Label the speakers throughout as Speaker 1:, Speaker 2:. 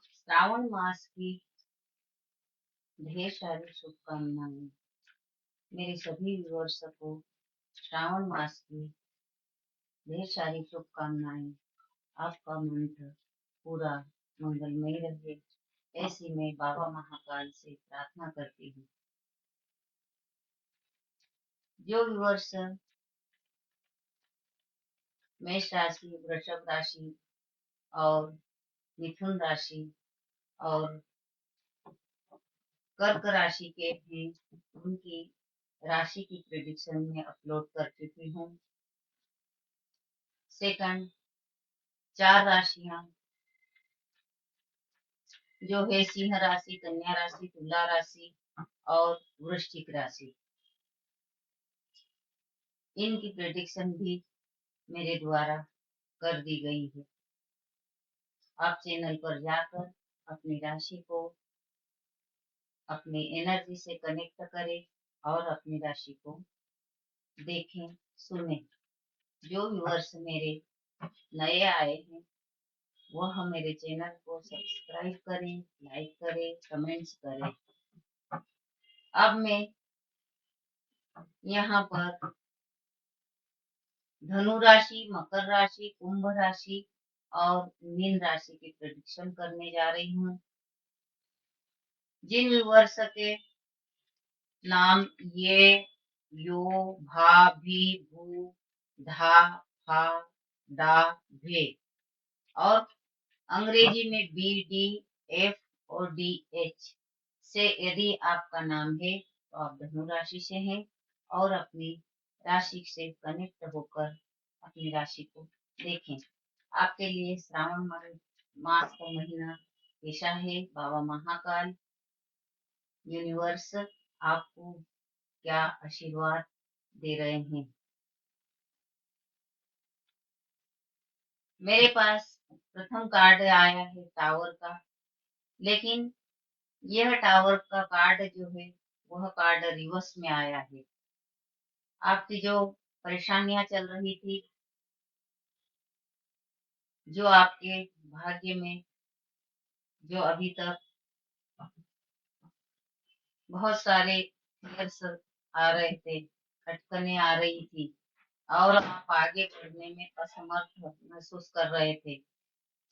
Speaker 1: श्रावण मास की ढेर सारी शुभकामनाएं। मेरे सभी व्यूअर्स को श्रावण मास की ढेर सारी शुभकामनाएं। आपका मंत्र पूरा मंगलमय रहे, ऐसी मैं बाबा महाकाल से प्रार्थना करती हूँ। जो व्यूअर्स मेष राशि, वृषभ राशि और मिथुन राशि और कर्क राशि के हैं, उनकी राशि की प्रेडिक्शन में अपलोड कर चुकी हूँ। सेकंड, 4 राशियां जो है सिंह राशि, कन्या राशि, तुला राशि और वृश्चिक राशि, इनकी प्रेडिक्शन भी मेरे द्वारा कर दी गई है। आप चैनल पर जाकर अपनी राशि को अपनी एनर्जी से कनेक्ट करें और अपनी राशि को देखें, सुने। जो व्यूअर्स मेरे नए आए हैं वह मेरे चैनल को सब्सक्राइब करें, लाइक करें, कमेंट्स करें। अब मैं यहाँ पर धनु राशि, मकर राशि, कुंभ राशि और मीन राशि की प्रेडिक्शन करने जा रही हूँ। जिन व्यूअर्स के नाम ये, यो, भा, भी, भू, धा, फा, डा, भे और अंग्रेजी में बी, डी, एफ और डी, एच से यदि आपका नाम है तो आप धनु राशि से हैं और अपनी राशि से कनेक्ट होकर अपनी राशि को देखें। आपके लिए श्रावण मास का महीना कैसा है? बाबा महाकाल, यूनिवर्स आपको क्या आशीर्वाद दे रहे हैं? मेरे पास प्रथम कार्ड आया है टावर का, लेकिन यह टावर का कार्ड जो है वह कार्ड रिवर्स में आया है। आपकी जो परेशानियां चल रही थी, जो आपके भाग्य में जो अभी तक बहुत सारे fears आ रहे थे, खटकने आ रही थी और आप आगे बढ़ने में असमर्थ महसूस कर रहे थे,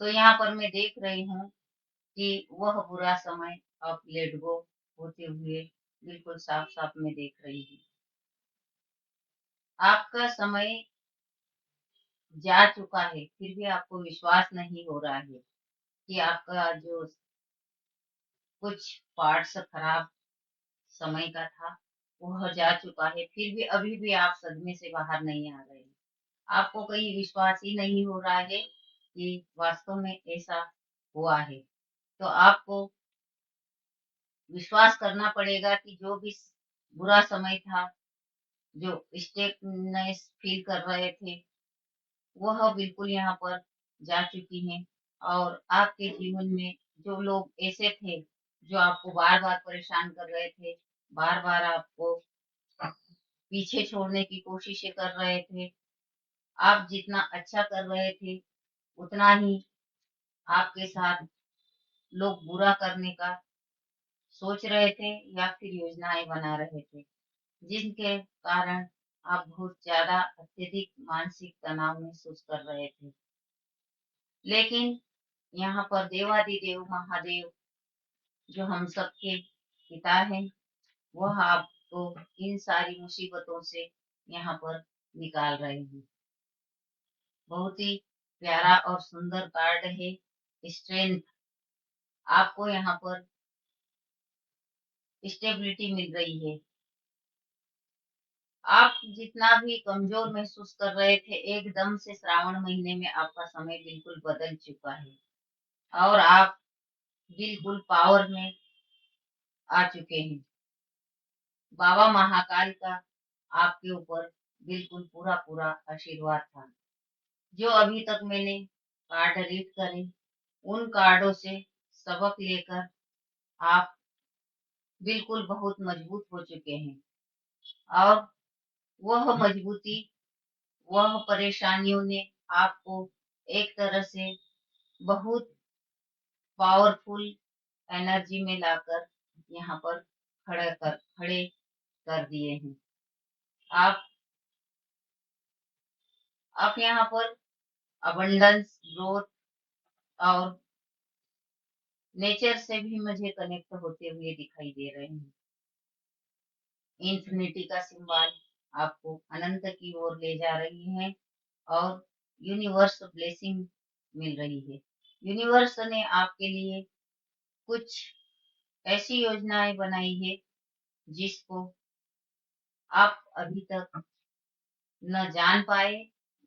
Speaker 1: तो यहाँ पर मैं देख रही हूँ कि वह बुरा समय अब लेट गो होते हुए बिल्कुल साफ साफ मैं देख रही हूँ। आपका समय जा चुका है, फिर भी आपको विश्वास नहीं हो रहा है कि आपका जो कुछ पार्ट्स खराब समय का था वह जा चुका है, फिर भी अभी भी आप सदमे से बाहर नहीं आ रहे। आपको कहीं विश्वास ही नहीं हो रहा है कि वास्तव में ऐसा हुआ है, तो आपको विश्वास करना पड़ेगा कि जो भी बुरा समय था, जो स्टेटनेस फील कर रहे थे, वह बिल्कुल यहाँ पर जा चुकी हैं। और आपके जीवन में जो लोग ऐसे थे जो आपको बार बार परेशान कर रहे थे, बार बार आपको पीछे छोड़ने की कोशिशें कर रहे थे, आप जितना अच्छा कर रहे थे उतना ही आपके साथ लोग बुरा करने का सोच रहे थे या फिर योजनाएं बना रहे थे, जिनके कारण आप बहुत ज्यादा अत्यधिक मानसिक तनाव महसूस कर रहे थे। लेकिन यहाँ पर देवादिदेव महादेव जो हम सबके पिता हैं, वह आपको इन सारी मुसीबतों से यहाँ पर निकाल रहे हैं। बहुत ही प्यारा और सुंदर कार्ड है स्ट्रेंथ। आपको यहाँ पर स्टेबिलिटी मिल रही है। आप जितना भी कमजोर महसूस कर रहे थे, एकदम से श्रावण महीने में आपका समय बिल्कुल बदल चुका है और आप बिल्कुल पावर में आ चुके हैं। बाबा महाकाल का आपके ऊपर बिल्कुल पूरा पूरा आशीर्वाद था। जो अभी तक मैंने कार्ड रीड करे, उन कार्डों से सबक लेकर आप बिल्कुल बहुत मजबूत हो चुके हैं और वह मजबूती, वह परेशानियों ने आपको एक तरह से बहुत पावरफुल एनर्जी में लाकर यहाँ पर खड़े कर दिए हैं। आप यहाँ पर अबंडेंस, ग्रोथ और नेचर से भी मुझे कनेक्ट होते हुए दिखाई दे रहे हैं। इन्फिनिटी का सिंबल आपको अनंत की ओर ले जा रही है और यूनिवर्स ब्लेसिंग मिल रही है। यूनिवर्स ने आपके लिए कुछ ऐसी योजनाएं बनाई है जिसको आप अभी तक न जान पाए,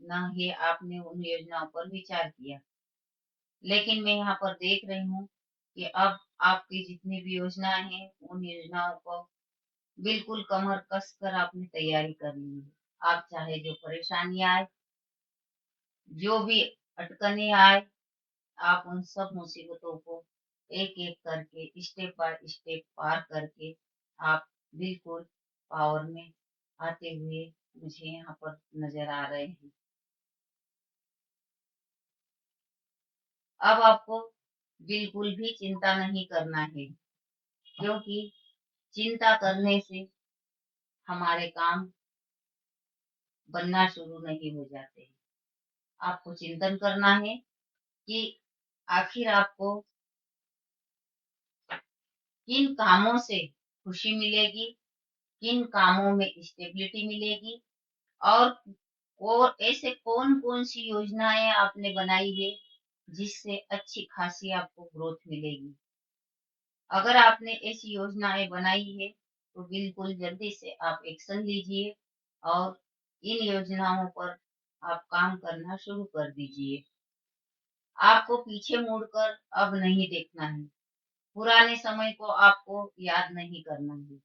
Speaker 1: न ही आपने उन योजनाओं पर विचार किया। लेकिन मैं यहाँ पर देख रही हूँ कि अब आपकी जितनी भी योजनाएं हैं, उन योजनाओं को बिल्कुल कमर कस कर आपने तैयारी कर ली है। आप चाहे जो परेशानी आए, जो भी अटकने आए, आप उन सब मुसीबतों को एक एक करके स्टेप बाय स्टेप पार करके आप बिल्कुल पावर में आते हुए मुझे यहाँ पर नजर आ रहे हैं। अब आपको बिल्कुल भी चिंता नहीं करना है, क्योंकि चिंता करने से हमारे काम बनना शुरू नहीं हो जाते। आपको चिंतन करना है कि आखिर आपको किन कामों से खुशी मिलेगी, किन कामों में स्टेबिलिटी मिलेगी, और ऐसे कौन कौन सी योजनाएं आपने बनाई है जिससे अच्छी खासी आपको ग्रोथ मिलेगी। अगर आपने ऐसी योजनाएं बनाई है तो बिल्कुल जल्दी से आप एक्शन लीजिए और इन योजनाओं पर आप काम करना शुरू कर दीजिए। आपको पीछे मुड़कर अब नहीं देखना है, पुराने समय को आपको याद नहीं करना है।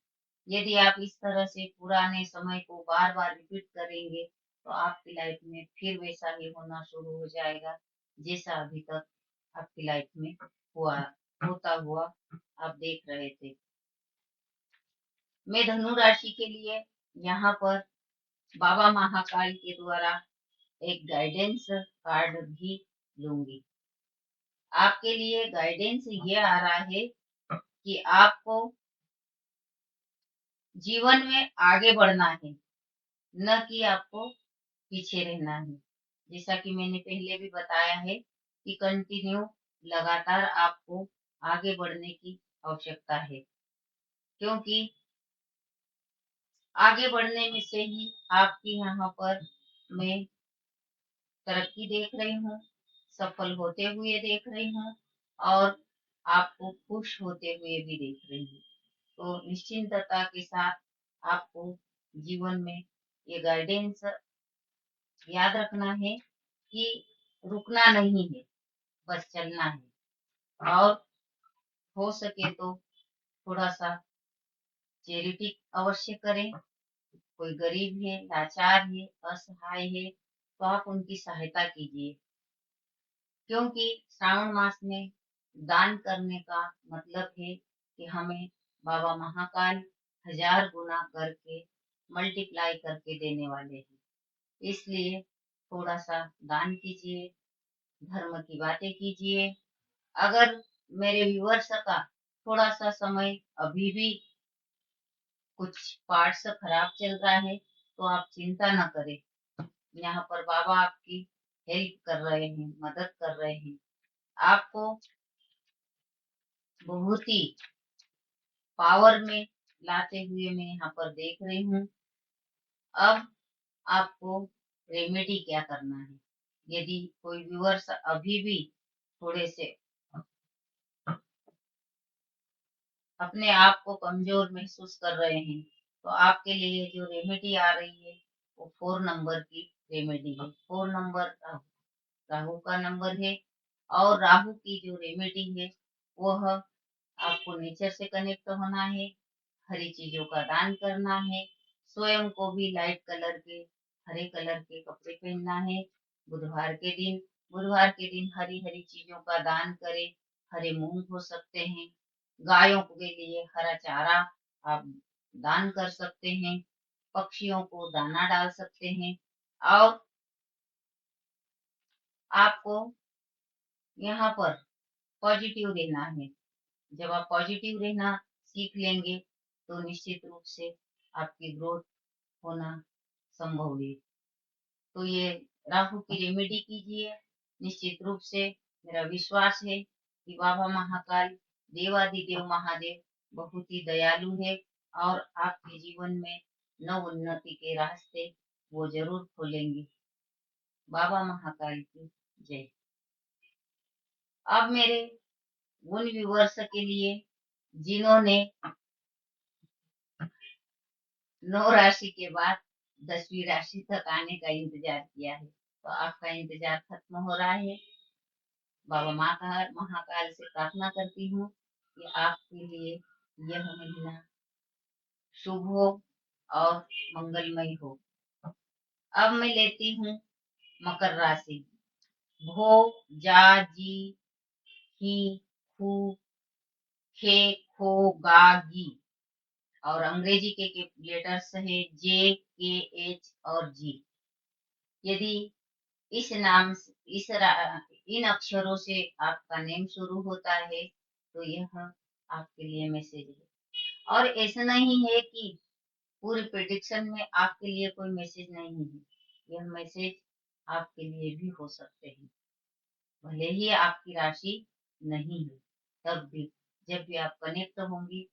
Speaker 1: यदि आप इस तरह से पुराने समय को बार बार रिपीट करेंगे तो आपकी लाइफ में फिर वैसा ही होना शुरू हो जाएगा जैसा अभी तक आपकी लाइफ में होता हुआ आप देख रहे थे। मैं धनु राशि के लिए यहाँ पर बाबा महाकाल के द्वारा एक गाइडेंस कार्ड भी लूंगी। आपके लिए गाइडेंस ये आ रहा है कि आपको जीवन में आगे बढ़ना है, न कि आपको पीछे रहना है। जैसा कि मैंने पहले भी बताया है कि कंटिन्यू लगातार आपको आगे बढ़ने की आवश्यकता है, क्योंकि आगे बढ़ने में से ही आपकी यहाँ पर मैं तरक्की देख रही हूँ, सफल होते हुए देख रही हूँ और आपको खुश होते हुए भी देख रही हूँ। तो निश्चिंतता के साथ आपको जीवन में ये गाइडेंस याद रखना है कि रुकना नहीं है, बस चलना है। और हो सके तो थोड़ा सा चैरिटी अवश्य करें। कोई गरीब है, लाचार है, असहाय है तो आप उनकी सहायता कीजिए, क्योंकि श्रावण मास में दान करने का मतलब है कि हमें बाबा महाकाल 1000 गुना करके मल्टीप्लाई करके देने वाले हैं। इसलिए थोड़ा सा दान कीजिए, धर्म की बातें कीजिए। अगर मेरे व्यूअर्स का थोड़ा सा समय अभी भी कुछ पार्ट्स खराब चल रहा है तो आप चिंता न करें। यहाँ पर बाबा आपकी हेल्प कर रहे हैं, मदद कर रहे हैं। आपको बहुत ही पावर में लाते हुए मैं यहाँ पर देख रही हूँ। अब आपको रेमेडी क्या करना है। यदि कोई व्यूअर्स अभी भी थोड़े से अपने आप को कमजोर महसूस कर रहे हैं तो आपके लिए जो रेमेडी आ रही है वो 4 नंबर की रेमेडी है। 4 नंबर राहु का नंबर है और राहु की जो रेमेडी है वह आपको नेचर से कनेक्ट होना है, हरी चीजों का दान करना है, स्वयं को भी लाइट कलर के हरे कलर के कपड़े पहनना है। बुधवार के दिन हरी हरी चीजों का दान करें। हरे मूंग हो सकते हैं, गायों के लिए हरा चारा आप दान कर सकते हैं, पक्षियों को दाना डाल सकते हैं। और आपको यहाँ पर पॉजिटिव रहना है। जब आप पॉजिटिव रहना सीख लेंगे तो निश्चित रूप से आपकी ग्रोथ होना संभव है। तो ये राहु की रेमेडी कीजिए। निश्चित रूप से मेरा विश्वास है कि बाबा महाकाल देवादिदेव महादेव बहुत ही दयालु है और आपके जीवन में नव उन्नति के रास्ते वो जरूर खोलेंगे। बाबा महाकाल की जय। अब मेरे उन व्यूवर्स के लिए जिन्होंने 9 राशि के बाद 10वीं राशि तक आने का इंतजार किया है, तो आपका इंतजार खत्म हो रहा है। बाबा महाकाल से प्रार्थना करती हूँ कि आपके लिए यह महीना शुभ हो और मंगलमय हो। अब मैं लेती हूँ मकर राशि। भो, जा, जी, ही, खू, खे, खो, गा, गी और अंग्रेजी के लेटर्स है जे, के, एच और जी। यदि इस नाम इन अक्षरों से आपका नेम शुरू होता है तो यह आपके लिए मैसेज है। और ऐसा नहीं है कि पूरी प्रेडिक्शन में आपके लिए कोई मैसेज नहीं है। यह मैसेज आपके लिए भी हो सकते हैं, भले ही आपकी राशि नहीं है। तब भी जब भी आप कनेक्ट होंगी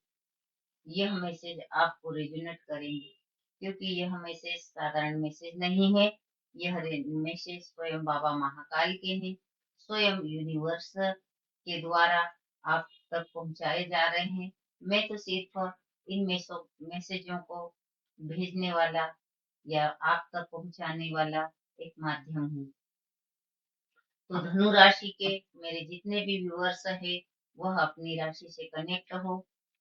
Speaker 1: यह मैसेज आपको रेजोनेट करेंगे, क्योंकि यह मैसेज साधारण मैसेज नहीं है। यह मैसेज स्वयं बाबा महाकाल के हैं, स्वयं यूनिवर्स के द्वारा आप तक पहुंचाए जा रहे हैं। मैं तो सिर्फ इन मैसेजों को भेजने वाला या आप तक पहुंचाने वाला एक माध्यम हूँ। तो धनु राशि के मेरे जितने भी व्यूअर्स है वह अपनी राशि से कनेक्ट हो,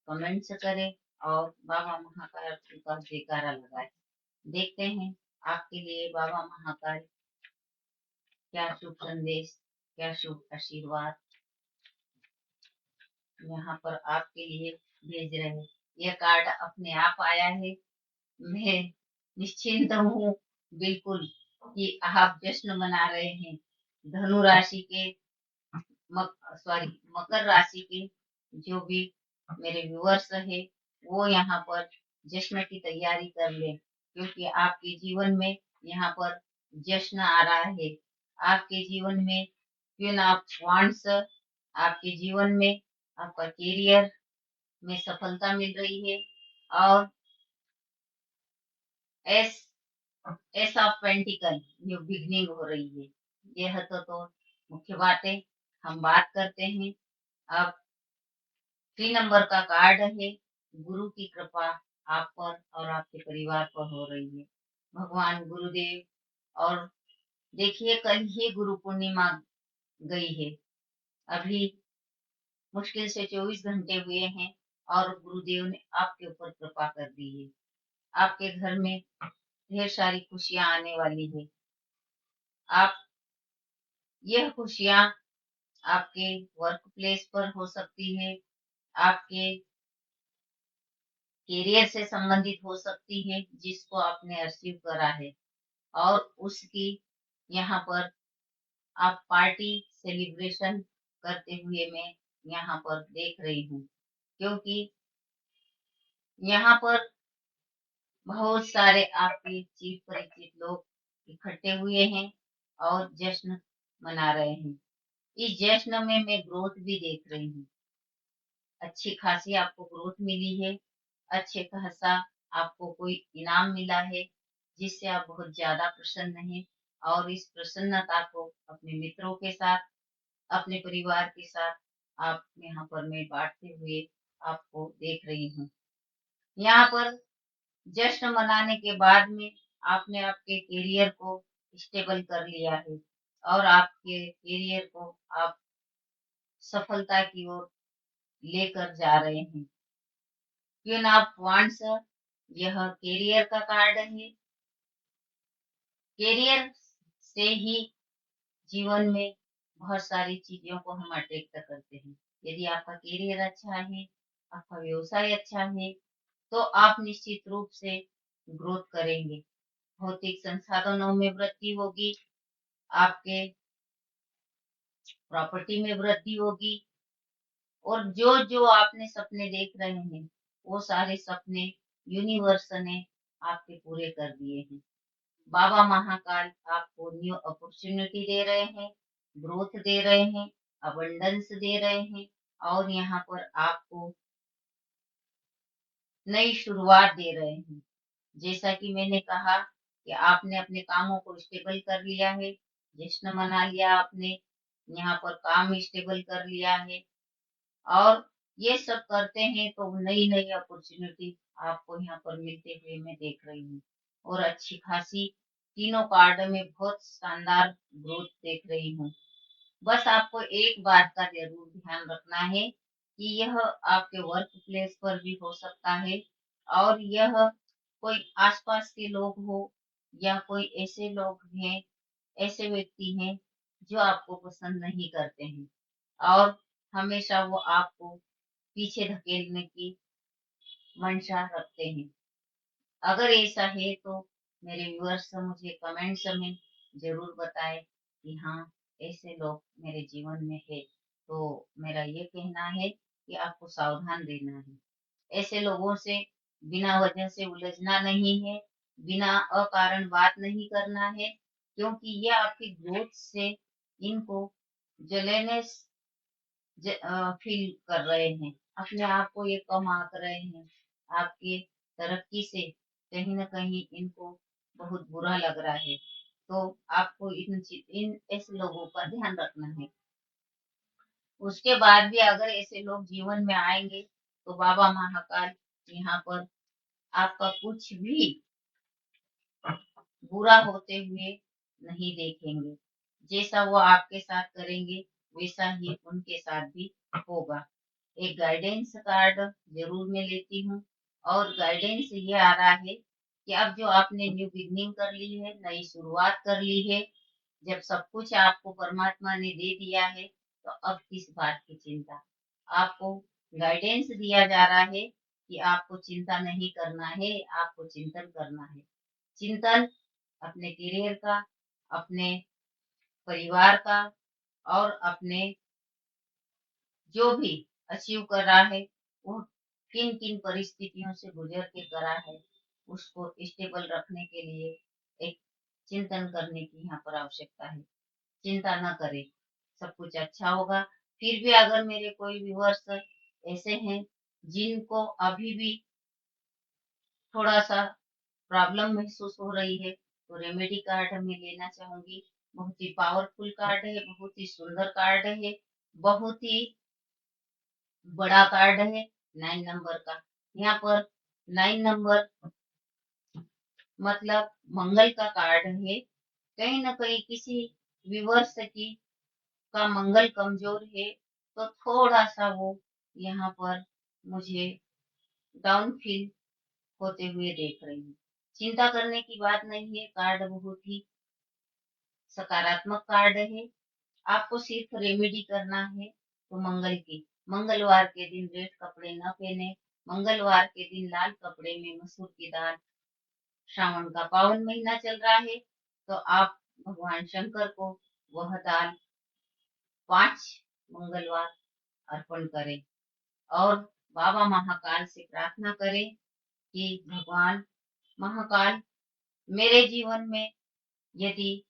Speaker 1: कमेंट्स करें और बाबा महाकाल का जयकारा लगाए। देखते हैं आपके लिए बाबा महाकाल क्या शुभ संदेश, क्या शुभ आशीर्वाद यहाँ पर आपके लिए भेज रहे हैं। यह कार्ड अपने आप आया है। मैं निश्चिंत हूँ बिल्कुल कि आप जश्न मना रहे हैं। धनु राशि के मकर राशि के जो भी मेरे व्यूअर्स है वो यहाँ पर जश्न की तैयारी कर ले, क्योंकि आपके जीवन में यहाँ पर जश्न आ रहा है। आपके जीवन में क्वीन ऑफ वांड्स, आपके जीवन में आपका करियर में सफलता मिल रही है और S S of pentacle new beginning हो रही है। यह तो मुख्य बातें हम बात करते हैं। अब 3 नंबर का कार्ड है। गुरु की कृपा आप पर और आपके परिवार पर हो रही है। भगवान गुरुदेव और देखिए कल ही गुरु पूर्णिमा गई है। अभी मुश्किल से 24 घंटे हुए हैं और गुरुदेव ने आपके ऊपर कृपा कर दी है। आपके घर में ढेर सारी खुशियां आने वाली है। आप यह खुशियां आपके वर्क प्लेस पर हो सकती है, आपके करियर से संबंधित हो सकती है जिसको आपने अचीव करा है, और उसकी यहाँ पर आप पार्टी सेलिब्रेशन करते हुए मैं यहाँ पर देख रही हूँ, क्योंकि यहाँ पर बहुत सारे आपके चिर परिचित लोग इकट्ठे हुए हैं और जश्न मना रहे हैं। इस जश्न में मैं ग्रोथ भी देख रही हूँ। अच्छी खासी आपको ग्रोथ मिली है, अच्छे खासा आपको कोई इनाम मिला है जिससे आप बहुत ज्यादा प्रसन्न हैं, और इस प्रसन्नता को अपने मित्रों के साथ, अपने परिवार के साथ आप यहाँ पर मैं बांटते हुए आपको देख रही हूँ। यहाँ पर जश्न मनाने के बाद में आपने आपके करियर को स्टेबल कर लिया है और आपके करियर को आप सफलता की ओर लेकर जा रहे हैं। क्वीन ऑफ वांड्स, यह करियर का कार्ड है। करियर से ही जीवन में बहुत सारी चीजों को हम अट्रैक्ट करते हैं। यदि आपका करियर अच्छा है, आपका व्यवसाय अच्छा है, तो आप निश्चित रूप से ग्रोथ करेंगे। भौतिक संसाधनों में वृद्धि होगी, आपके प्रॉपर्टी में वृद्धि होगी, और जो जो आपने सपने देख रहे हैं, वो सारे सपने यूनिवर्स ने आपके पूरे कर दिए हैं। बाबा महाकाल आपको न्यू अपॉर्चुनिटी दे रहे हैं, ग्रोथ दे रहे हैं, अबंडेंस दे रहे हैं, और यहाँ पर आपको नई शुरुआत दे रहे हैं। जैसा कि मैंने कहा कि आपने अपने कामों को स्टेबल कर लिया है, जश्न मना लिया आपने, यहाँ पर काम स्टेबल कर लिया है, और ये सब करते हैं तो नई नई अपॉर्चुनिटी आपको यहाँ पर मिलते हुए मैं देख रही हूँ। और अच्छी खासी तीनों कार्ड में बहुत शानदार ग्रोथ देख रही हूँ। बस आपको एक बात का जरूर ध्यान रखना है कि यह आपके वर्क प्लेस पर भी हो सकता है, और यह कोई आसपास के लोग हो, या कोई ऐसे लोग हैं, ऐसे व्यक्ति हैं जो आपको पसंद नहीं करते हैं, और हमेशा वो आपको पीछे धकेलने की मंशा रखते हैं। अगर ऐसा है तो मेरे व्यूअर्स मुझे कमेंट्स में जरूर बताएं कि हाँ, ऐसे लोग मेरे जीवन में है। तो मेरा ये कहना है कि आपको सावधान रहना है, ऐसे लोगों से बिना वजह से उलझना नहीं है, बिना अकारण बात नहीं करना है, क्योंकि ये आपकी ग्रोथ से इनको जलेने फील कर रहे हैं, अपने आप को ये कम आंक रहे हैं, आपके तरक्की से कहीं ना कहीं इनको बहुत बुरा लग रहा है। तो आपको इन ऐसे लोगों का ध्यान रखना है। उसके बाद भी अगर ऐसे लोग जीवन में आएंगे तो बाबा महाकाल यहाँ पर आपका कुछ भी बुरा होते हुए नहीं देखेंगे। जैसा वो आपके साथ करेंगे वैसा ही उनके साथ भी होगा। एक गाइडेंस कार्ड जरूर मैं लेती हूँ, और गाइडेंस ये आ रहा है कि अब जो आपने न्यू बिगनिंग कर ली है, नई शुरुआत कर ली है, जब सब कुछ आपको परमात्मा ने दे दिया है, तो अब किस बात की चिंता। आपको गाइडेंस दिया जा रहा है कि आपको चिंता नहीं करना है, आपको चिंतन करना है। चिंतन अपने करियर का, अपने परिवार का, और अपने जो भी अचीव कर रहा है, वो किन किन परिस्थितियों से गुजर के करा है, उसको स्टेबल रखने के लिए एक चिंतन करने की यहाँ पर आवश्यकता है। चिंता न करे, सब कुछ अच्छा होगा। फिर भी अगर मेरे कोई व्यूअर्स ऐसे हैं जिनको अभी भी थोड़ा सा प्रॉब्लम महसूस हो रही है, तो रेमेडी कार्ड मैं लेना चाहूंगी। बहुत ही पावरफुल कार्ड है, बहुत ही सुंदर कार्ड है, बहुत ही बड़ा कार्ड है, 9 नंबर का। यहाँ पर 9 नंबर मतलब मंगल का कार्ड है। कहीं ना कहीं किसी विवर्स की का मंगल कमजोर है, तो थोड़ा सा वो यहाँ पर मुझे डाउन फील होते हुए देख रही हूँ। चिंता करने की बात नहीं है, कार्ड बहुत ही सकारात्मक कार्ड है। आपको सिर्फ रेमेडी करना है तो मंगल की, मंगलवार के दिन रेड कपड़े न पहने, मंगलवार के दिन लाल कपड़े में मसूर की दाल, श्रावण का पावन महीना चल रहा है, तो आप भगवान शंकर को वह दाल 5 मंगलवार अर्पण करें, और बाबा महाकाल से प्रार्थना करें कि भगवान महाकाल, मेरे जीवन में यदि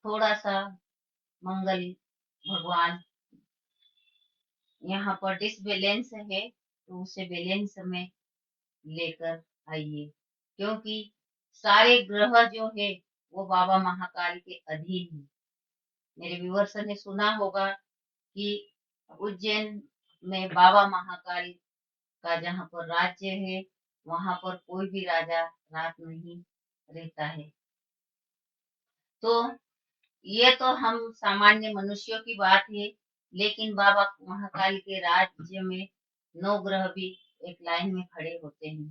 Speaker 1: थोड़ा सा मंगल भगवान यहाँ पर डिसबैलेंस है, तो उसे बैलेंस में लेकर आइए, क्योंकि सारे ग्रह जो है वो बाबा महाकाल के अधीन है। मेरे व्यूवर्स ने सुना होगा कि उज्जैन में बाबा महाकाल का जहाँ पर राज्य है, वहां पर कोई भी राजा रात नहीं रहता है। तो ये तो हम सामान्य मनुष्यों की बात है, लेकिन बाबा महाकाल के राज्य में 9 ग्रह भी एक लाइन में खड़े होते हैं।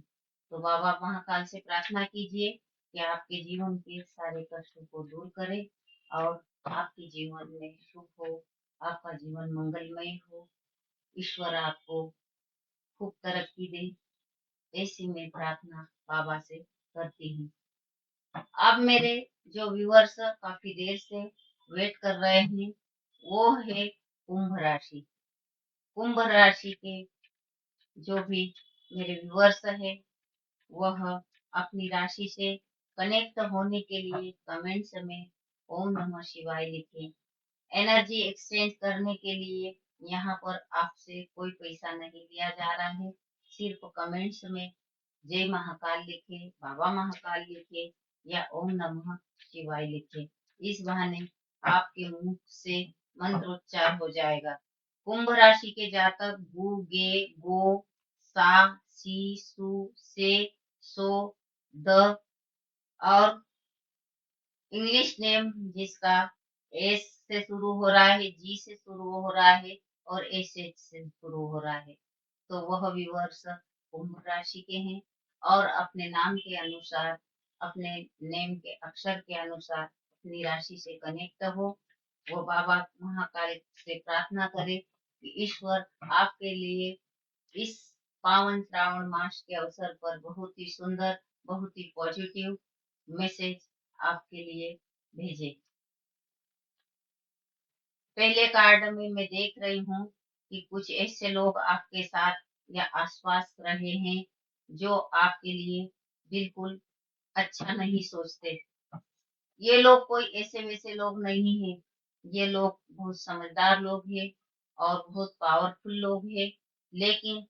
Speaker 1: तो बाबा महाकाल से प्रार्थना कीजिए कि आपके जीवन के सारे कष्टों को दूर करे, और आपके जीवन में सुख हो, आपका जीवन मंगलमय हो, ईश्वर आपको खूब तरक्की दे। ऐसी मैं प्रार्थना बाबा से करती हूँ। अब मेरे जो व्यूअर्स काफी देर से वेट कर रहे हैं, वो है कुंभ राशि। कुंभ राशि के जो भी मेरे व्यूअर्स है, वह अपनी राशि से कनेक्ट होने के लिए कमेंट्स में ओम नमः शिवाय लिखें। एनर्जी एक्सचेंज करने के लिए यहाँ पर आपसे कोई पैसा नहीं लिया जा रहा है। सिर्फ कमेंट्स में जय महाकाल लिखे, बाबा महाकाल लिखे या ओम नमः शिवाय लिखे। इस बहाने आपके मुख से मंत्रोच्चार हो जाएगा। कुंभ राशि के जातक गु, गे, गो, सा, सी, सु, से, सो, द और इंग्लिश नेम जिसका एस से शुरू हो रहा है, जी से शुरू हो रहा है और एस एच से शुरू हो रहा है, तो वह व्यूअर्स कुंभ राशि के हैं और अपने नाम के अनुसार, अपने नेम के अक्षर के अनुसार अपनी राशि से कनेक्ट हो। वो बाबा महाकाल से प्रार्थना करे कि ईश्वर आपके लिए इस पावन श्रावण मास के अवसर पर बहुत ही सुंदर, बहुत ही पॉजिटिव मैसेज आपके लिए भेजे। पहले कार्ड में मैं देख रही हूँ कि कुछ ऐसे लोग आपके साथ या आसपास रहे हैं जो आपके लिए बिल्कुल अच्छा नहीं सोचते। ये लोग कोई ऐसे वैसे लोग नहीं हैं। ये लोग बहुत समझदार लोग हैं और बहुत पावरफुल लोग हैं, लेकिन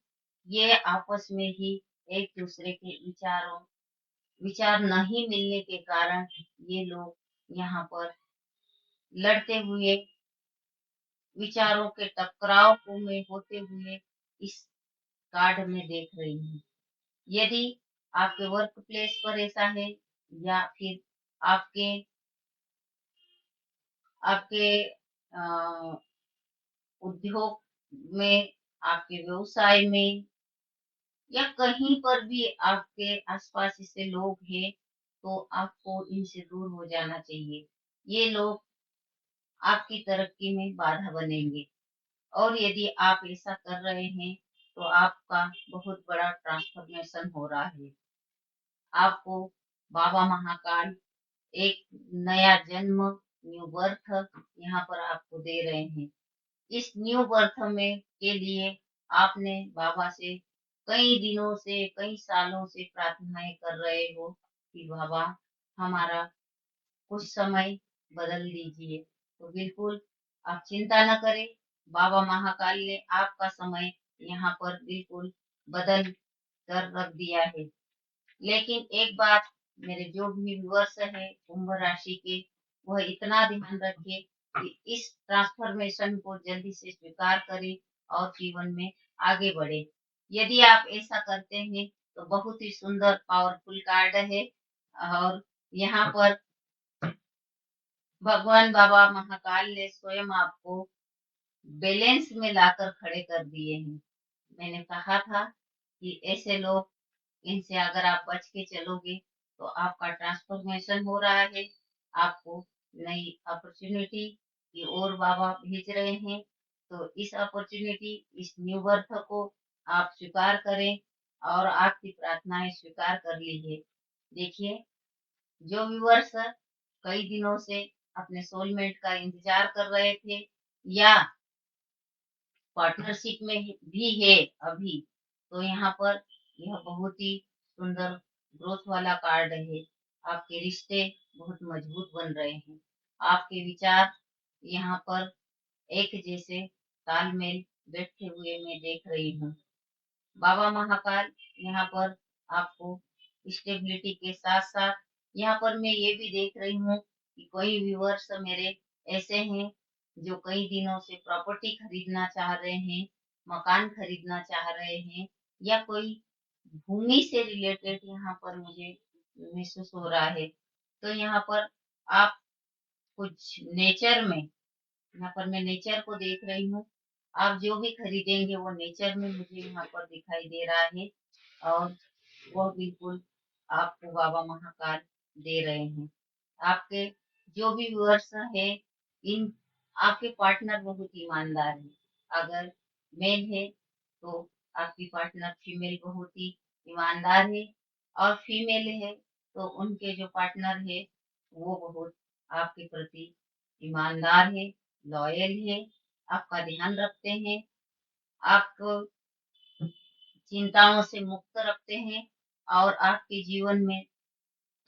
Speaker 1: ये आपस में ही एक दूसरे के विचार नहीं मिलने के कारण ये लोग यहाँ पर लड़ते हुए, विचारों के टकराव को में होते हुए इस कार्ड में देख रही हूँ। यदि आपके वर्क प्लेस पर ऐसा है या फिर आपके आपके अ, उद्योग में, आपके व्यवसाय में या कहीं पर भी आपके आसपास ऐसे लोग हैं, तो आपको इनसे दूर हो जाना चाहिए। ये लोग आपकी तरक्की में बाधा बनेंगे और यदि आप ऐसा कर रहे हैं तो आपका बहुत बड़ा ट्रांसफॉर्मेशन हो रहा है। आपको बाबा महाकाल एक नया जन्म, न्यू बर्थ यहाँ पर आपको दे रहे हैं। इस न्यू बर्थ में के लिए आपने बाबा से कई दिनों से, कई सालों से प्रार्थनाएं कर रहे हो कि बाबा हमारा कुछ समय बदल दीजिए। तो बिल्कुल आप चिंता न करें, बाबा महाकाल ने आपका समय यहाँ पर बिल्कुल बदल कर रख दिया है। लेकिन एक बात, मेरे जो भी व्यूअर्स है कुंभ राशि के, वह इतना ध्यान रखे कि इस ट्रांसफॉर्मेशन को जल्दी से स्वीकार करें और जीवन में आगे बढ़े। यदि आप ऐसा करते हैं तो बहुत ही सुंदर पावरफुल कार्ड है और यहाँ पर भगवान बाबा महाकाल ने स्वयं आपको बैलेंस में लाकर खड़े कर दिए हैं। मैंने कहा था कि ऐसे लोग, इनसे अगर आप बच के चलोगे तो आपका ट्रांसफॉर्मेशन हो रहा है, आपको नई अपॉर्चुनिटी की ओर बाबा भेज रहे हैं। तो इस अपॉर्चुनिटी, इस न्यू बर्थ को आप स्वीकार करें और आपकी प्रार्थनाएं स्वीकार कर लीजिए। देखिए, जो व्यूअर्स कई दिनों से अपने सोलमेट का इंतजार कर रहे थे या पार्टनरशिप में भी है अभी, तो यहाँ पर यह बहुत ही सुंदर ग्रोथ वाला कार्ड है। आपके रिश्ते बहुत मजबूत बन रहे हैं। आपके विचार यहाँ पर एक जैसे तालमेल बैठते हुए मैं देख रही हूँ। बाबा महाकाल यहाँ पर आपको स्टेबिलिटी के साथ साथ, यहाँ पर मैं ये भी देख रही हूँ कि कोई व्यूअर्स मेरे ऐसे हैं जो कई दिनों से प्रॉपर्टी खरीदना चाह रहे हैं, मकान खरीदना चाह रहे हैं या कोई भूमि से रिलेटेड यहाँ पर मुझे महसूस हो रहा है। तो यहाँ पर आप कुछ नेचर में, यहाँ पर मैं नेचर को देख रही हूँ। आप जो भी खरीदेंगे वो नेचर में मुझे यहाँ पर दिखाई दे रहा है और वह बिल्कुल आपको बाबा महाकाल दे रहे हैं। आपके जो भी व्यूअर्स है, इन आपके पार्टनर बहुत ईमानदार है। अगर मेल है तो आपकी पार्टनर फीमेल बहुत ही ईमानदार है और फीमेल है तो उनके जो पार्टनर है वो बहुत आपके प्रति ईमानदार है, लॉयल है, आपका ध्यान रखते हैं आपको चिंताओं से मुक्त रखते हैं और आपके जीवन में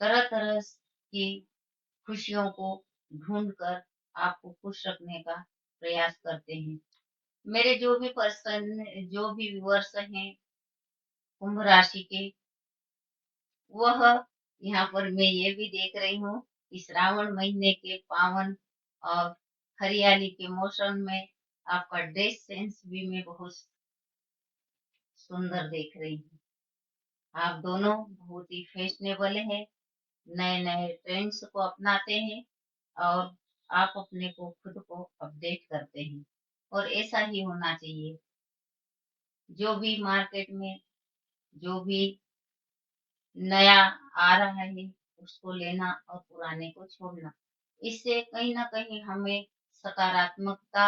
Speaker 1: तरह तरह की खुशियों को ढूंढकर आपको खुश रखने का प्रयास करते हैं। मेरे जो भी व्यूअर्स हैं कुंभ राशि के, वह यहाँ पर मैं ये भी देख रही हूँ कि श्रावण महीने के पावन और हरियाली के मौसम में आपका ड्रेस सेंस भी मैं बहुत सुंदर देख रही हूँ। आप दोनों बहुत ही फैशनेबल हैं, नए नए ट्रेंड्स को अपनाते हैं और आप अपने को खुद को अपडेट करते हैं, और ऐसा ही होना चाहिए। जो भी मार्केट में जो भी नया आ रहा है उसको लेना और पुराने को छोड़ना, इससे कहीं ना कहीं हमें सकारात्मकता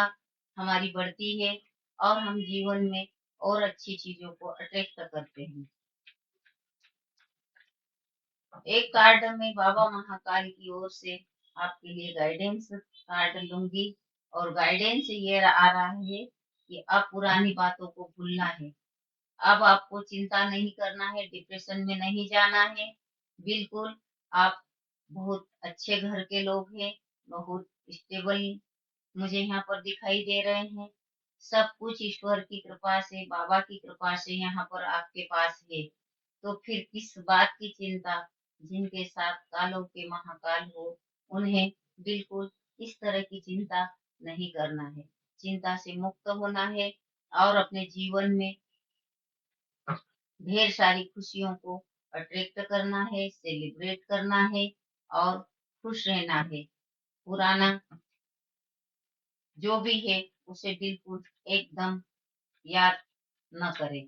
Speaker 1: हमारी बढ़ती है और हम जीवन में और अच्छी चीजों को अट्रैक्ट करते हैं। एक कार्ड में बाबा महाकाल की ओर से आपके लिए गाइडेंस कार्ड लूंगी, और गाइडेंस ये आ रहा है कि अब पुरानी बातों को भूलना है। अब आपको चिंता नहीं करना है, डिप्रेशन में नहीं जाना है। बिल्कुल आप बहुत अच्छे घर के लोग हैं, बहुत स्टेबल मुझे यहाँ पर दिखाई दे रहे हैं। सब कुछ ईश्वर की कृपा से, बाबा की कृपा से यहाँ पर आपके पास है। तो फिर किस बात की चिंता? जिनके साथ कालों के महाकाल हो, उन्हें बिल्कुल इस तरह की चिंता नहीं करना है। चिंता से मुक्त होना है और अपने जीवन में ढेर सारी खुशियों को अट्रैक्ट करना है, सेलिब्रेट करना है और खुश रहना है। पुराना जो भी है उसे बिल्कुल एकदम याद न करें।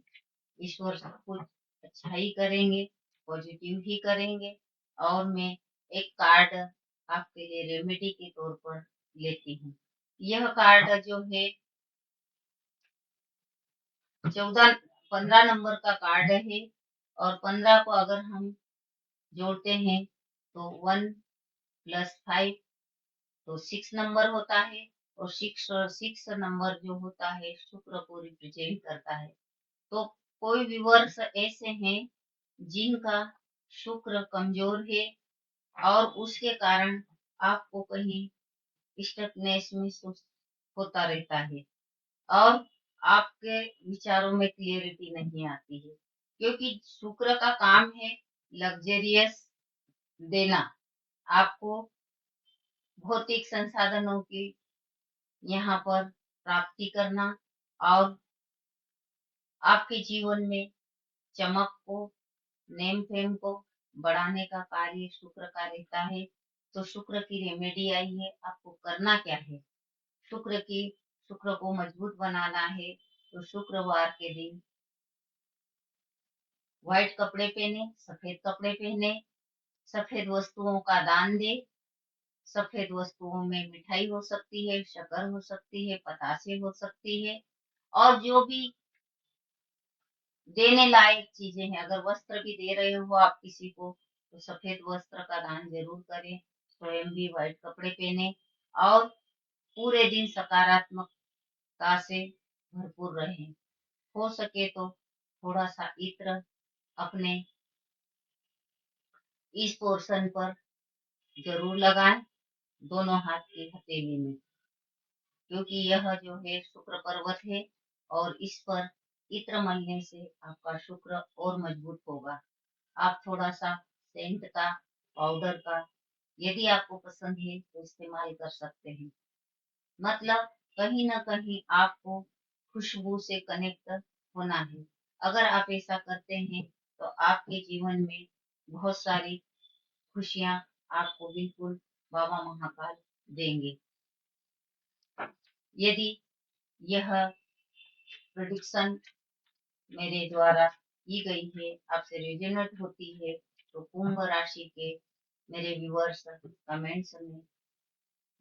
Speaker 1: ईश्वर सब कुछ अच्छा ही करेंगे, पॉजिटिव ही करेंगे। और मैं एक कार्ड आपके लिए रेमेडी के तौर पर लेती हूँ। यह कार्ड जो है 15 नंबर का कार्ड है, और 15 को अगर हम जोड़ते हैं तो 1 + 5 तो 6 नंबर होता है, और 6 नंबर जो होता है शुक्र को रिप्रेजेंट करता है। तो कोई व्यूअर्स ऐसे हैं जिनका शुक्र कमजोर है और उसके कारण आपको कहीं स्टकनेस महसूस होता रहता है, और आपके विचारों में क्लियरिटी नहीं आती है, क्योंकि शुक्र का काम है लग्जरियस देना, आपको भौतिक संसाधनों की यहाँ पर प्राप्ति करना और आपके जीवन में चमक को, नेम फेम को बढ़ाने का कार्य शुक्र का रहता है। तो शुक्र की रेमेडी आई है, आपको करना क्या है? शुक्र को मजबूत बनाना है। तो शुक्रवार के दिन व्हाइट कपड़े पहने, सफेद कपड़े पहने, सफेद वस्तुओं का दान दे। सफेद वस्तुओं में मिठाई हो सकती है, शक्कर हो सकती है, पतासे हो सकती है, और जो भी देने लायक चीजें हैं। अगर वस्त्र भी दे रहे हो आप किसी को, तो सफेद वस्त्र का दान जरूर करें। स्वयं भी व्हाइट कपड़े पहने और पूरे दिन सकारात्मकता से भरपूर रहें। हो सके तो थोड़ा सा इत्र अपने इस पोर्शन पर जरूर लगाएं, दोनों हाथ की हथेली में, क्योंकि यह जो है शुक्र पर्वत है, और इस पर इत्र मलने से आपका शुक्र और मजबूत होगा। आप थोड़ा सा सेंट का, पाउडर का, यदि आपको पसंद है तो इस्तेमाल कर सकते हैं। मतलब कहीं ना कहीं आपको खुशबू से कनेक्ट होना है। अगर आप ऐसा करते हैं तो आपके जीवन में बहुत सारी खुशियां आपको बिल्कुल बाबा महाकाल देंगे। यदि यह प्रेडिक्शन मेरे द्वारा की गई है, आपसे रेजोनेट होती है, तो कुंभ राशि के मेरे व्यूअर्स कमेंट्स में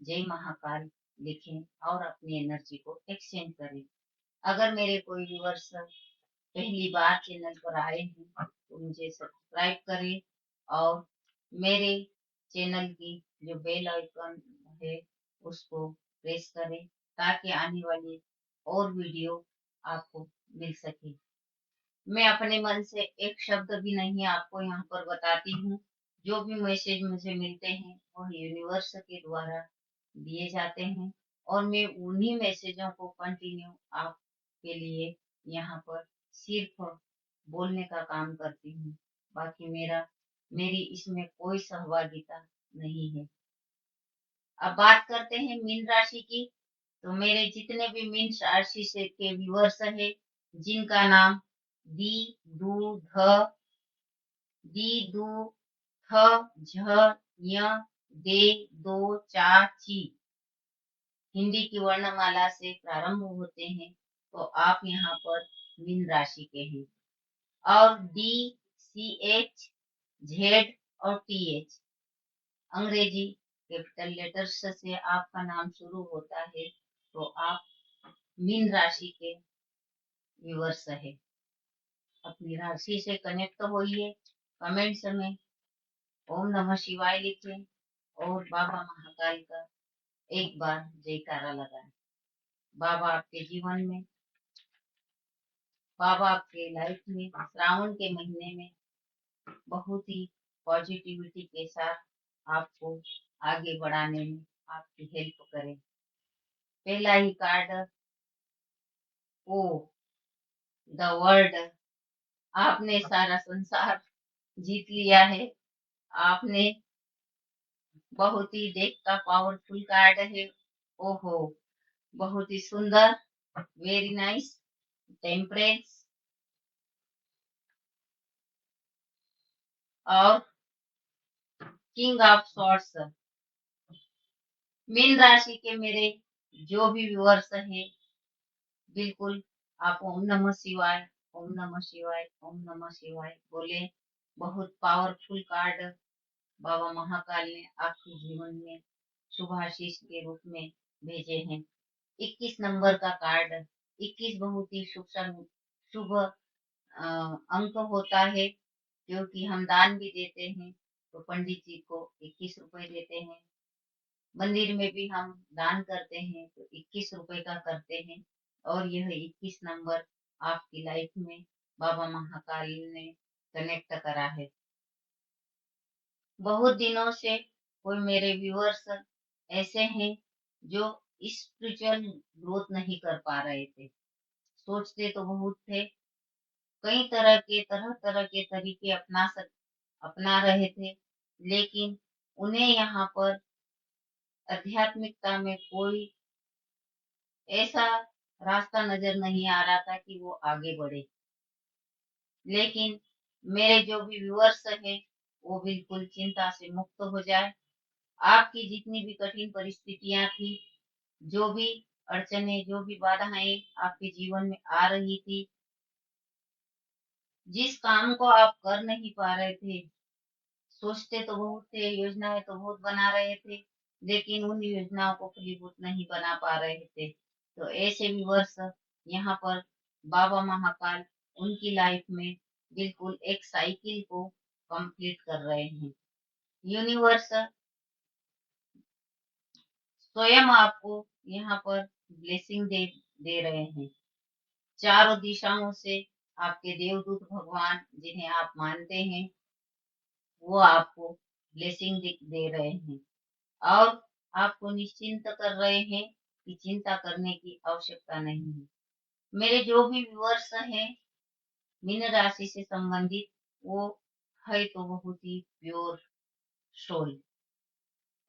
Speaker 1: जय महाकाल लिखें और अपनी एनर्जी को एक्सचेंज करें। अगर मेरे कोई व्यूअर्स पहली बार चैनल पर आए हैं तो मुझे सब्सक्राइब करें, और मेरे चैनल की जो बेल आइकन है उसको प्रेस करें, ताकि आने वाली और वीडियो आपको मिल सके। मैं अपने मन से एक शब्द भी नहीं आपको यहाँ पर बताती हूँ। जो भी मैसेज मुझे मिलते हैं वह यूनिवर्स के द्वारा दिए जाते हैं, और मैं उन्हीं मैसेजों को कंटिन्यू आपके लिए यहाँ पर सिर्फ बोलने का काम करती हूँ। बाकी मेरी इसमें कोई सहभागिता नहीं है। अब बात करते हैं मीन राशि की। तो मेरे जितने भी मीन राशि से के व्यूअर्स है, जिनका नाम दी, दू, थ, झ, य, दे, दो, चा, ची हिंदी की वर्णमाला से प्रारंभ होते हैं, तो आप यहाँ पर मीन राशि के हैं। और डी, सी, एच, जेड और टी, एच अंग्रेजी कैपिटल लेटर्स से आपका नाम शुरू होता है, तो आप मीन राशि के व्यूअर्स है। अपनी राशि से कनेक्ट होइए, कमेंट्स में ओम नमः शिवाय लिखें और बाबा महाकाल का एक बार जयकारा लगाएं। बाबा आपके जीवन में, बाबा आपके लाइफ में श्रावण के महीने में बहुत ही पॉजिटिविटी के साथ आपको आगे बढ़ाने में आपकी हेल्प करें। पहला ही कार्ड ओ द वर्ल्ड, आपने सारा संसार जीत लिया है। आपने बहुत ही देख का पावरफुल कार्ड है। ओहो, बहुत ही सुंदर, वेरी नाइस, टेम्परेंस और किंग ऑफ सॉर्ड्स। मीन राशि के मेरे जो भी व्यूअर्स हैं, बिल्कुल आप ओम नमः शिवाय, ओम नमः शिवाय, ओम नमः शिवाय बोले। बहुत पावरफुल कार्ड बाबा महाकाल ने आपके जीवन में शुभाशीष के रूप में भेजे हैं। 21 नंबर का कार्ड, 21 बहुत ही शुभ अंक होता है, क्योंकि हम दान भी देते हैं तो पंडित जी को 21 रुपए देते हैं। मंदिर में भी हम दान करते हैं तो 21 रुपए का करते हैं। और यह 21 नंबर आपकी लाइफ में बाबा महाकाल ने कनेक्ट करा है। बहुत दिनों से कोई मेरे व्यूअर्स ऐसे हैं जो स्पिरिचुअल ग्रोथ नहीं कर पा रहे थे। सोचते तो बहुत थे, कई तरह तरह के तरीके अपना रहे थे, लेकिन उन्हें यहाँ पर आध्यात्मिकता में कोई ऐसा रास्ता नजर नहीं आ रहा था कि वो आगे बढ़े। लेकिन मेरे जो भी व्यूअर्स हैं, वो बिल्कुल चिंता से मुक्त हो जाए। आपकी जितनी भी कठिन परिस्थितियां थी, जो भी अड़चने, जो भी बाधाएं आपके जीवन में आ रही थी, जिस काम को आप कर नहीं पा रहे थे, सोचते तो बहुत थे, योजनाएं तो बहुत बना रहे थे, लेकिन उन योजनाओं को फलीभूत नहीं बना पा रहे थे, तो ऐसे व्यूअर्स यहाँ पर बाबा महाकाल उनकी लाइफ में बिल्कुल एक साइकिल को कंप्लीट कर रहे हैं। यूनिवर्स स्वयं आपको यहाँ पर ब्लेसिंग दे रहे हैं। चारों दिशाओं से आपके देवदूत भगवान, जिन्हें आप मानते हैं, वो आपको ब्लेसिंग दे रहे हैं और आपको निश्चिंत कर रहे हैं कि चिंता करने की आवश्यकता नहीं है। मेरे जो भी व्यूअर्स हैं मीन राशि से संबंधित, वो है तो बहुत ही प्योर सोल,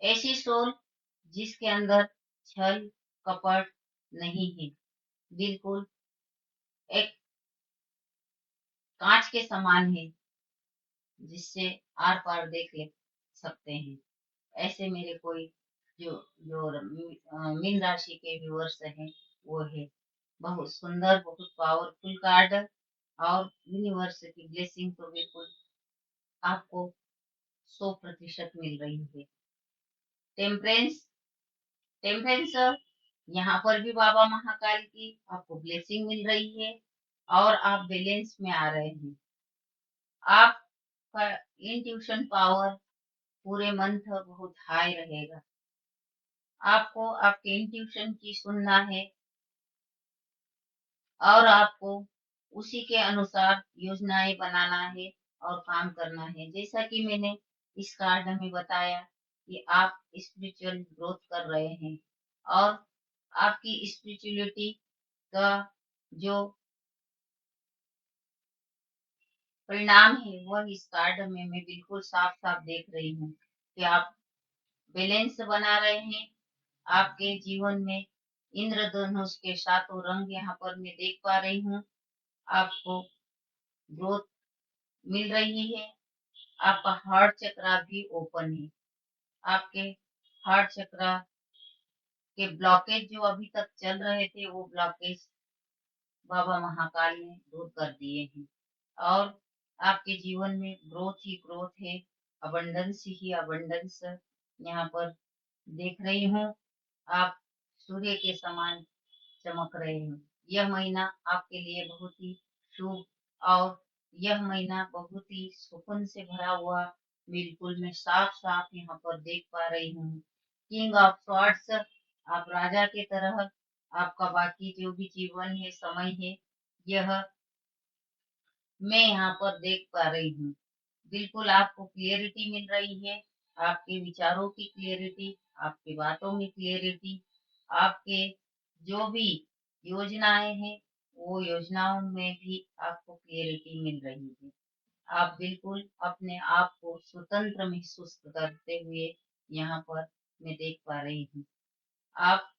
Speaker 1: ऐसी सोल जिसके अंदर छल कपट नहीं है, बिल्कुल एक कांच के समान है, जिससे आर पार देख ले सकते हैं। ऐसे मेरे कोई जो जो मीन राशि के व्यूअर्स हैं, वो है बहुत सुंदर, बहुत पावरफुल कार्ड। और यूनिवर्स की ब्लेसिंग तो बिल्कुल आपको 100% मिल रही है। टेम्परेंस, टेम्परेंस यहाँ पर भी बाबा महाकाल की आपको ब्लेसिंग मिल रही है और आप बैलेंस में आ रहे हैं। आपका इंट्यूशन पावर पूरे मंथ बहुत हाई रहेगा। आपको आपके इंट्यूशन की सुनना है और आपको उसी के अनुसार योजनाएं बनाना है और काम करना है। जैसा कि मैंने इस कार्ड में बताया कि आप स्पिरिचुअल ग्रोथ कर रहे हैं और आपकी स्पिरिचुअलिटी का जो परिणाम है वह इस कार्ड में मैं बिल्कुल साफ साफ देख रही हूँ कि आप बैलेंस बना रहे हैं। आपके जीवन में इंद्रधनुष के सातों रंग यहाँ पर मैं देख पा रही हूँ। आपको ग्रोथ मिल रही है। आपका हार्ट चक्रा भी ओपन है। आपके हार्ट चक्रा के ब्लॉकेज जो अभी तक चल रहे थे वो ब्लॉकेज बाबा महाकाल ने दूर कर दिए हैं और आपके जीवन में ग्रोथ ही ग्रोथ है। अबंडेंस ही अबंडेंस यहाँ पर देख रही हूँ। आप सूर्य के समान चमक रहे हैं। यह महीना आपके लिए बहुत ही शुभ और यह महीना बहुत ही सुकून से भरा हुआ बिल्कुल मैं साफ साफ यहाँ पर देख पा रही हूँ। किंग ऑफ स्वॉर्ड्स, आप राजा की तरह आपका बाकी जो भी जीवन है समय है यह मैं यहाँ पर देख पा रही हूँ। बिल्कुल आपको क्लियरिटी मिल रही है। आपके विचारों की क्लियरिटी, आपकी बातों में क्लियरिटी, आपके जो भी योजनाएं हैं वो योजनाओं में भी आपको क्लियरिटी मिल रही है। आप बिल्कुल अपने आप को स्वतंत्र महसूस करते हुए यहाँ पर मैं देख पा रही हूँ। आप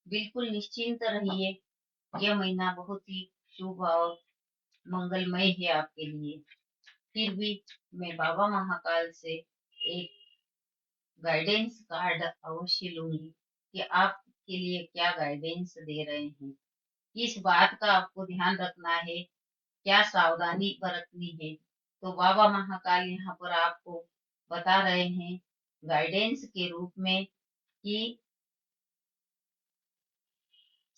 Speaker 1: बिल्कुल निश्चिंत रहिए। यह महीना बहुत ही शुभ और मंगलमय है आपके लिए। फिर भी मैं बाबा महाकाल से एक गाइडेंस कार्ड अवश्य लूंगी कि आपके लिए क्या गाइडेंस दे रहे हैं। किस बात का आपको ध्यान रखना है, क्या सावधानी बरतनी है। तो बाबा महाकाल यहाँ पर आपको बता रहे हैं गाइडेंस के रूप में कि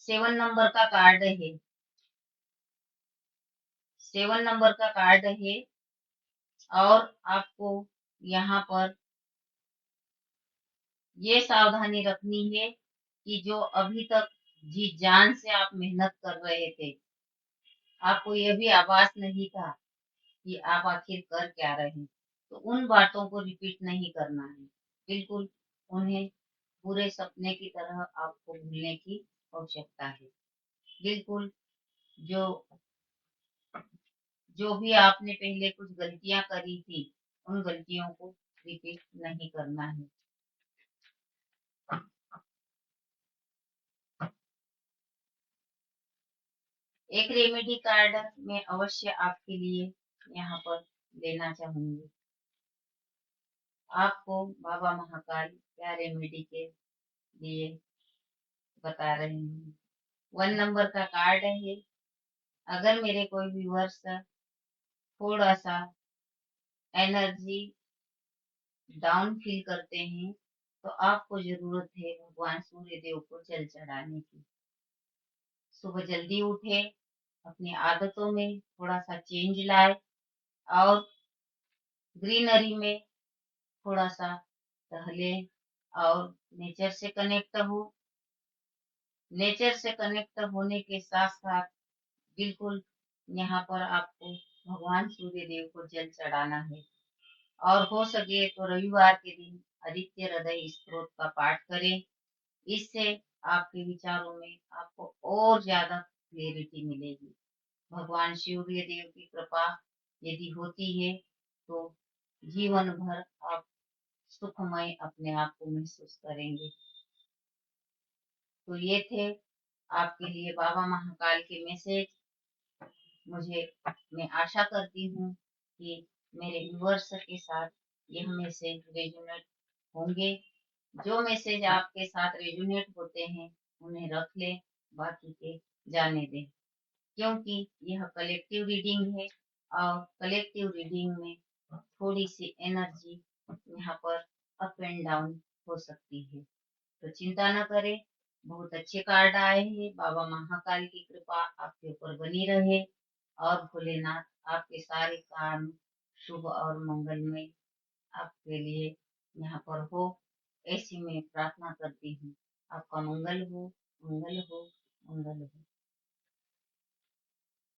Speaker 1: 7 नंबर का कार्ड है। 7 नंबर का कार्ड है और आपको यहाँ पर ये सावधानी रखनी है कि जो अभी तक जी जान से आप मेहनत कर रहे थे, आपको यह भी आभास नहीं था कि आप आखिर कर क्या रहे हैं। तो उन बातों को रिपीट नहीं करना है। बिल्कुल उन्हें पूरे सपने की तरह आपको भूलने की आवश्यकता है। बिल्कुल जो जो भी आपने पहले कुछ गलतियां करी थी उन गलतियों को रिपीट नहीं करना है। एक रेमेडी कार्ड मैं अवश्य आपके लिए यहाँ पर लेना चाहूंगी। आपको बाबा महाकाल क्या रेमेडी के लिए बता रहे हैं। 1 नंबर का कार्ड है। अगर मेरे कोई व्यूअर्स थोड़ा सा एनर्जी डाउन फील करते हैं तो आपको जरूरत है भगवान सूर्य देव को जल चढ़ाने की। सुबह जल्दी उठे, अपनी आदतों में थोड़ा सा चेंज लाए और ग्रीनरी में थोड़ा सा टहले और नेचर से कनेक्ट हो। नेचर से कनेक्ट होने के साथ साथ बिल्कुल यहाँ पर आपको भगवान सूर्य देव को जल चढ़ाना है और हो सके तो रविवार के दिन आदित्य हृदय स्तोत्र का पाठ करें। इससे आपके विचारों में आपको और ज्यादा क्लेरिटी मिलेगी। भगवान सूर्य देव की कृपा यदि होती है तो जीवन भर आप सुखमय अपने आप को महसूस करेंगे। तो ये थे आपके लिए बाबा महाकाल के मैसेज। मुझे मैं आशा करती हूँ कि मेरे व्यूअर्स के साथ यह मैसेज रेजोनेट होंगे। जो मैसेज आपके साथ रेजोनेट होते हैं उन्हें रख लें, बाकी के जाने दें, क्योंकि यह कलेक्टिव रीडिंग है और कलेक्टिव रीडिंग में थोड़ी सी एनर्जी यहाँ पर अप एंड डाउन हो सकती है। तो चिंता न करें, बहुत अच्छे कार्ड आए हैं। बाबा महाकाल की कृपा आपके ऊपर बनी रहे और भोलेनाथ आपके सारे काम शुभ और मंगलमय आपके लिए यहाँ पर हो, ऐसी मैं प्रार्थना करती हूँ। आपका मंगल हो, मंगल हो, मंगल हो।